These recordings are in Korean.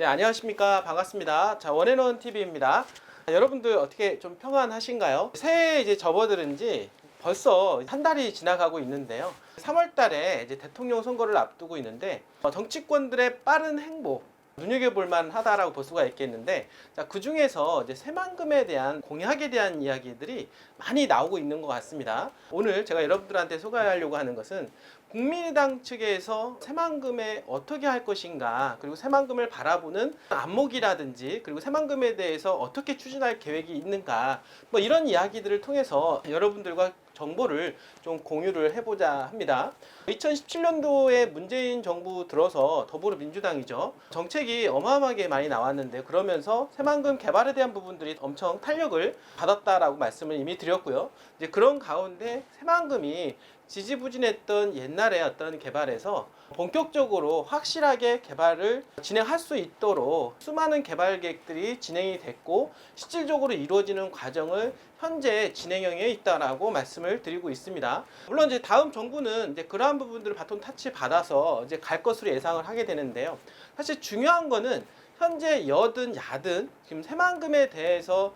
네, 안녕하십니까. 반갑습니다. 자, 원앤원 TV입니다. 여러분들 어떻게 좀 평안하신가요? 새해 이제 접어들은 지 벌써 한 달이 지나가고 있는데요. 3월 달에 이제 대통령 선거를 앞두고 있는데 정치권들의 빠른 행보 눈여겨볼 만하다라고 볼 수가 있겠는데, 자, 그 중에서 이제 새만금에 대한 공약에 대한 이야기들이 많이 나오고 있는 것 같습니다. 오늘 제가 여러분들한테 소개하려고 하는 것은 국민의당 측에서 새만금에 어떻게 할 것인가, 그리고 새만금을 바라보는 안목이라든지, 그리고 새만금에 대해서 어떻게 추진할 계획이 있는가, 뭐 이런 이야기들을 통해서 여러분들과 정보를 좀 공유를 해보자 합니다. 2017년도에 문재인 정부 들어서 더불어민주당이죠. 정책이 어마어마하게 많이 나왔는데, 그러면서 새만금 개발에 대한 부분들이 엄청 탄력을 받았다라고 말씀을 이미 드렸고요. 이제 그런 가운데 새만금이 지지부진했던 옛날의 어떤 개발에서 본격적으로 확실하게 개발을 진행할 수 있도록 수많은 개발 계획들이 진행이 됐고, 실질적으로 이루어지는 과정을 현재 진행형에 있다라고 말씀을 드리고 있습니다. 물론 이제 다음 정부는 이제 그러한 부분들을 바톤 타치 받아서 이제 갈 것으로 예상을 하게 되는데요. 사실 중요한 거는 현재 여든 야든 지금 새만금에 대해서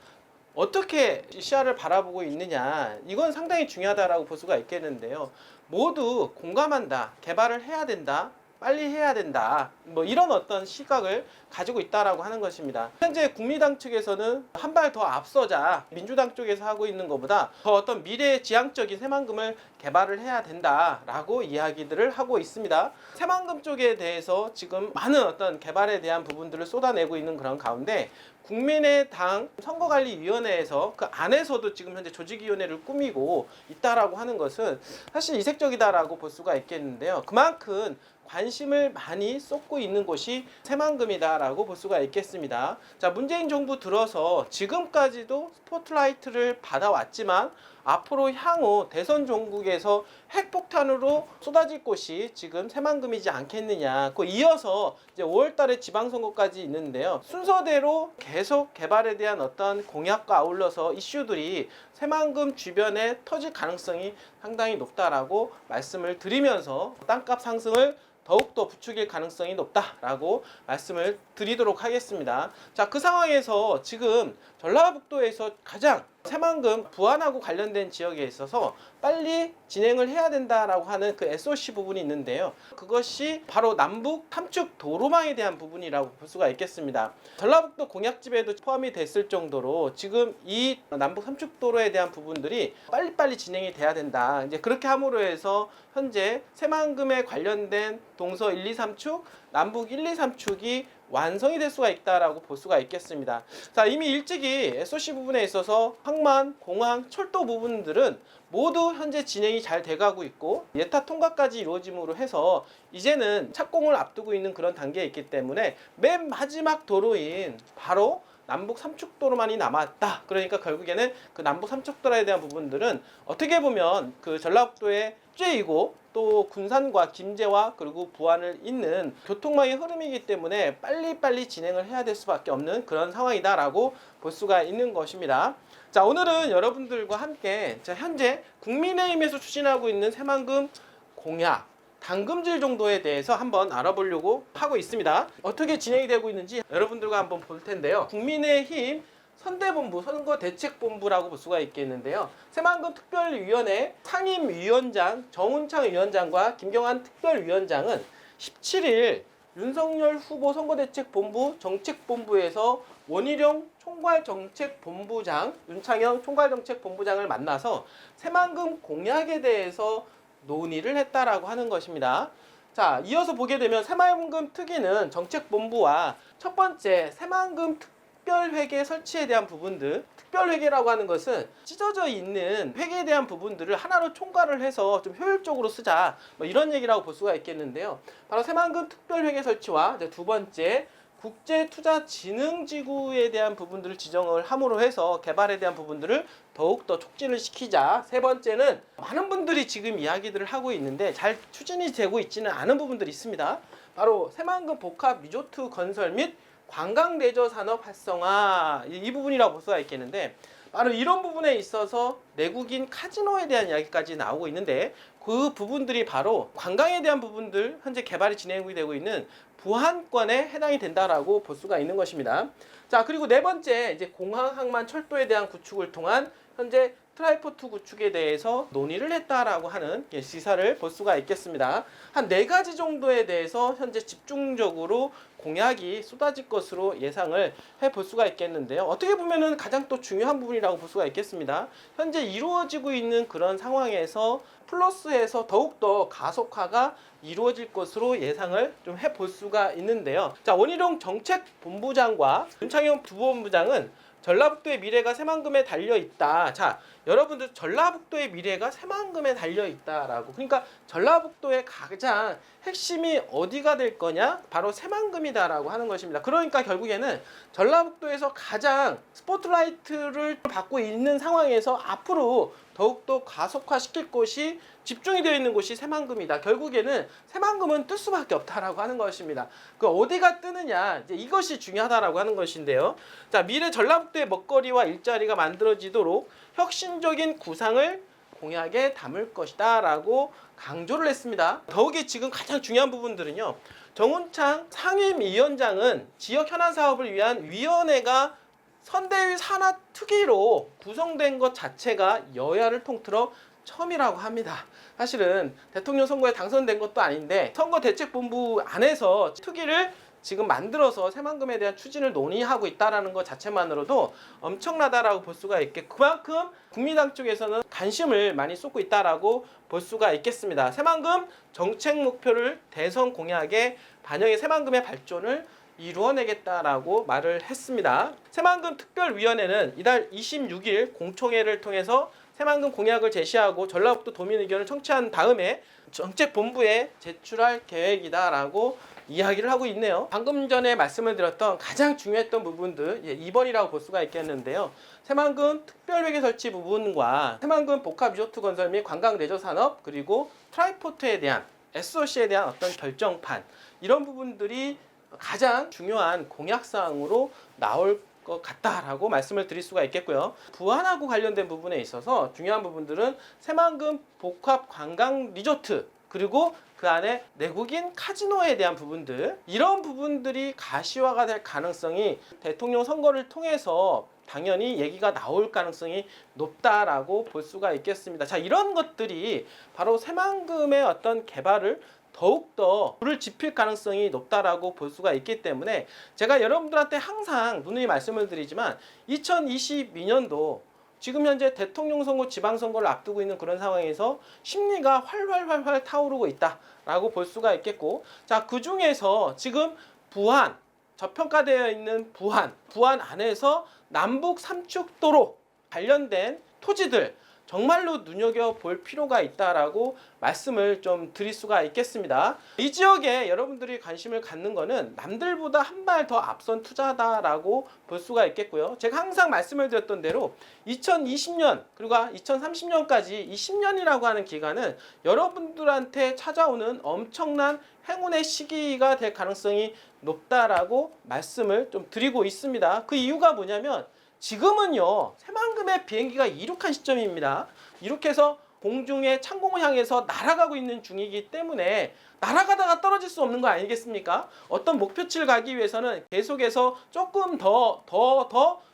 어떻게 시야를 바라보고 있느냐, 이건 상당히 중요하다라고 볼 수가 있겠는데요. 모두 공감한다, 개발을 해야 된다, 빨리 해야 된다, 뭐 이런 어떤 시각을 가지고 있다라고 하는 것입니다. 현재 국민당 측에서는 한 발 더 앞서자, 민주당 쪽에서 하고 있는 것보다 더 어떤 미래지향적인 새만금을 개발을 해야 된다라고 이야기들을 하고 있습니다. 새만금 쪽에 대해서 지금 많은 어떤 개발에 대한 부분들을 쏟아내고 있는 그런 가운데, 국민의당 선거관리위원회에서 그 안에서도 지금 현재 조직위원회를 꾸미고 있다라고 하는 것은 사실 이색적이다라고 볼 수가 있겠는데요. 그만큼 관심을 많이 쏟고 있는 곳이 새만금이다라고 볼 수가 있겠습니다. 자, 문재인 정부 들어서 지금까지도 스포트라이트를 받아왔지만, 앞으로 향후 대선 종국에서 핵폭탄으로 쏟아질 곳이 지금 새만금이지 않겠느냐. 그 이어서 이제 5월달에 지방선거까지 있는데요. 순서대로 계속 개발에 대한 어떤 공약과 아울러서 이슈들이 새만금 주변에 터질 가능성이 상당히 높다라고 말씀을 드리면서 땅값 상승을 더욱더 부추길 가능성이 높다라고 말씀을 드리도록 하겠습니다. 자, 그 상황에서 지금 전라북도에서 가장 새만금 부안하고 관련된 지역에 있어서 빨리 진행을 해야 된다라고 하는 그 SOC 부분이 있는데요. 그것이 바로 남북 탐축 도로망에 대한 부분이라고 볼 수가 있겠습니다. 전라북도 공약집에도 포함이 됐을 정도로 지금 이 남북 탐축 도로에 대한 부분들이 빨리빨리 진행이 돼야 된다. 이제 그렇게 함으로 해서 현재 새만금에 관련된 동서 1, 2, 3축, 남북 1, 2, 3축이 완성이 될 수가 있다라고 볼 수가 있겠습니다. 자, 이미 일찍이 SOC 부분에 있어서 항만, 공항, 철도 부분들은 모두 현재 진행이 잘 돼가고 있고, 예타 통과까지 이루어짐으로 해서 이제는 착공을 앞두고 있는 그런 단계에 있기 때문에 맨 마지막 도로인 바로 남북 삼축도로만이 남았다. 그러니까 결국에는 그 남북 삼축도로에 대한 부분들은 어떻게 보면 그 전라북도의 죄이고, 또 군산과 김제와 그리고 부안을 잇는 교통망의 흐름이기 때문에 빨리빨리 진행을 해야 될 수밖에 없는 그런 상황이다라고 볼 수가 있는 것입니다. 자, 오늘은 여러분들과 함께 현재 국민의힘에서 추진하고 있는 새만금 공약, 당금질 정도에 대해서 한번 알아보려고 하고 있습니다. 어떻게 진행이 되고 있는지 여러분들과 한번 볼 텐데요. 국민의힘 선대본부, 선거대책본부라고 볼 수가 있겠는데요. 새만금 특별위원회 상임위원장 정운창 위원장과 김경환 특별위원장은 17일 윤석열 후보 선거대책본부 정책본부에서 원희룡 총괄정책본부장, 윤창현 총괄정책본부장을 만나서 새만금 공약에 대해서 논의를 했다라고 하는 것입니다. 자, 이어서 보게 되면 새만금 특위는 정책본부와 첫 번째 새만금 특별회계 설치에 대한 부분들, 특별회계라고 하는 것은 찢어져 있는 회계에 대한 부분들을 하나로 총괄을 해서 좀 효율적으로 쓰자, 뭐 이런 얘기라고 볼 수가 있겠는데요. 바로 새만금 특별회계 설치와 이제 두 번째 국제투자진흥지구에 대한 부분들을 지정을 함으로 해서 개발에 대한 부분들을 더욱더 촉진을 시키자. 세 번째는 많은 분들이 지금 이야기들을 하고 있는데 잘 추진이 되고 있지는 않은 부분들이 있습니다. 바로 새만금 복합 리조트 건설 및 관광레저 산업 활성화, 이 부분이라고 볼 수가 있겠는데, 바로 이런 부분에 있어서 내국인 카지노에 대한 이야기까지 나오고 있는데, 그 부분들이 바로 관광에 대한 부분들 현재 개발이 진행이 되고 있는 부안권에 해당이 된다라고 볼 수가 있는 것입니다. 자, 그리고 네 번째 이제 공항 항만 철도에 대한 구축을 통한 현재 트라이포트 구축에 대해서 논의를 했다라고 하는 시사를 볼 수가 있겠습니다. 한 4가지 정도에 대해서 현재 집중적으로 공약이 쏟아질 것으로 예상을 해볼 수가 있겠는데요. 어떻게 보면은 가장 또 중요한 부분이라고 볼 수가 있겠습니다. 현재 이루어지고 있는 그런 상황에서 플러스해서 더욱더 가속화가 이루어질 것으로 예상을 좀 해볼 수가 있는데요. 자, 원희룡 정책본부장과 윤창현 부본부장은 전라북도의 미래가 새만금에 달려있다. 자, 여러분들 전라북도의 미래가 새만금에 달려있다라고. 그러니까 전라북도의 가장 핵심이 어디가 될 거냐? 바로 새만금이다라고 하는 것입니다. 그러니까 결국에는 전라북도에서 가장 스포트라이트를 받고 있는 상황에서 앞으로 더욱더 가속화시킬 곳이 집중이 되어 있는 곳이 새만금이다. 결국에는 새만금은 뜰 수밖에 없다라고 하는 것입니다. 그 어디가 뜨느냐, 이제 이것이 중요하다라고 하는 것인데요. 자, 미래 전라북도의 먹거리와 일자리가 만들어지도록 혁신적인 구상을 공약에 담을 것이다라고 강조를 했습니다. 더욱이 지금 가장 중요한 부분들은요. 정운창 상임위원장은 지역 현안 사업을 위한 위원회가 선대위 산하 특위로 구성된 것 자체가 여야를 통틀어 처음이라고 합니다. 사실은 대통령 선거에 당선된 것도 아닌데 선거대책본부 안에서 특위를 지금 만들어서 새만금에 대한 추진을 논의하고 있다는 것 자체만으로도 엄청나다라고 볼 수가 있게, 그만큼 국민당 쪽에서는 관심을 많이 쏟고 있다라고 볼 수가 있겠습니다. 새만금 정책 목표를 대선 공약에 반영해 새만금의 발전을 이루어내겠다라고 말을 했습니다. 새만금 특별위원회는 이달 26일 공청회를 통해서 새만금 공약을 제시하고 전라북도 도민 의견을 청취한 다음에 정책본부에 제출할 계획이다라고 이야기를 하고 있네요. 방금 전에 말씀을 드렸던 가장 중요했던 부분들 2번이라고 볼 수가 있겠는데요. 새만금 특별회계 설치 부분과 새만금 복합리조트 건설 및 관광 레저 산업, 그리고 트라이포트에 대한 SOC에 대한 어떤 결정판, 이런 부분들이 가장 중요한 공약사항으로 나올 것 같다라고 말씀을 드릴 수가 있겠고요. 부안하고 관련된 부분에 있어서 중요한 부분들은 새만금 복합 관광 리조트, 그리고 그 안에 내국인 카지노에 대한 부분들, 이런 부분들이 가시화가 될 가능성이 대통령 선거를 통해서 당연히 얘기가 나올 가능성이 높다라고 볼 수가 있겠습니다. 자, 이런 것들이 바로 새만금의 어떤 개발을 더욱더 불을 지필 가능성이 높다라고 볼 수가 있기 때문에 제가 여러분들한테 항상 누누이 말씀을 드리지만 2022년도 지금 현재 대통령 선거, 지방선거를 앞두고 있는 그런 상황에서 심리가 활활 타오르고 있다라고 볼 수가 있겠고, 자, 그 중에서 지금 부안, 저평가되어 있는 부안 안에서 남북 삼축도로 관련된 토지들 정말로 눈여겨볼 필요가 있다라고 말씀을 좀 드릴 수가 있겠습니다. 이 지역에 여러분들이 관심을 갖는 거는 남들보다 한 발 더 앞선 투자다라고 볼 수가 있겠고요. 제가 항상 말씀을 드렸던 대로 2020년 그리고 2030년까지 이 10년이라고 하는 기간은 여러분들한테 찾아오는 엄청난 행운의 시기가 될 가능성이 높다라고 말씀을 좀 드리고 있습니다. 그 이유가 뭐냐면 지금은요, 새만금의 비행기가 이륙한 시점입니다. 이륙해서 공중에 창공을 향해서 날아가고 있는 중이기 때문에 날아가다가 떨어질 수 없는 거 아니겠습니까? 어떤 목표치를 가기 위해서는 계속해서 조금 더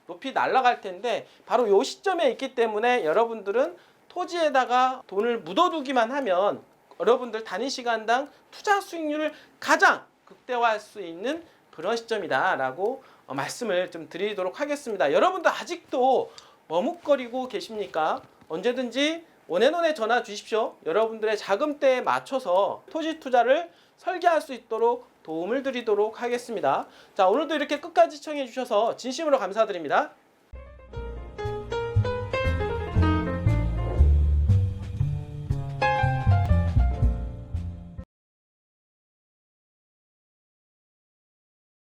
높이 날아갈 텐데 바로 이 시점에 있기 때문에 여러분들은 토지에다가 돈을 묻어두기만 하면 여러분들 단위 시간당 투자 수익률을 가장 극대화할 수 있는 그런 시점이다라고 말씀을 좀 드리도록 하겠습니다. 여러분들 아직도 머뭇거리고 계십니까? 언제든지 원앤원에 전화 주십시오. 여러분들의 자금대에 맞춰서 토지 투자를 설계할 수 있도록 도움을 드리도록 하겠습니다. 자, 오늘도 이렇게 끝까지 시청해 주셔서 진심으로 감사드립니다.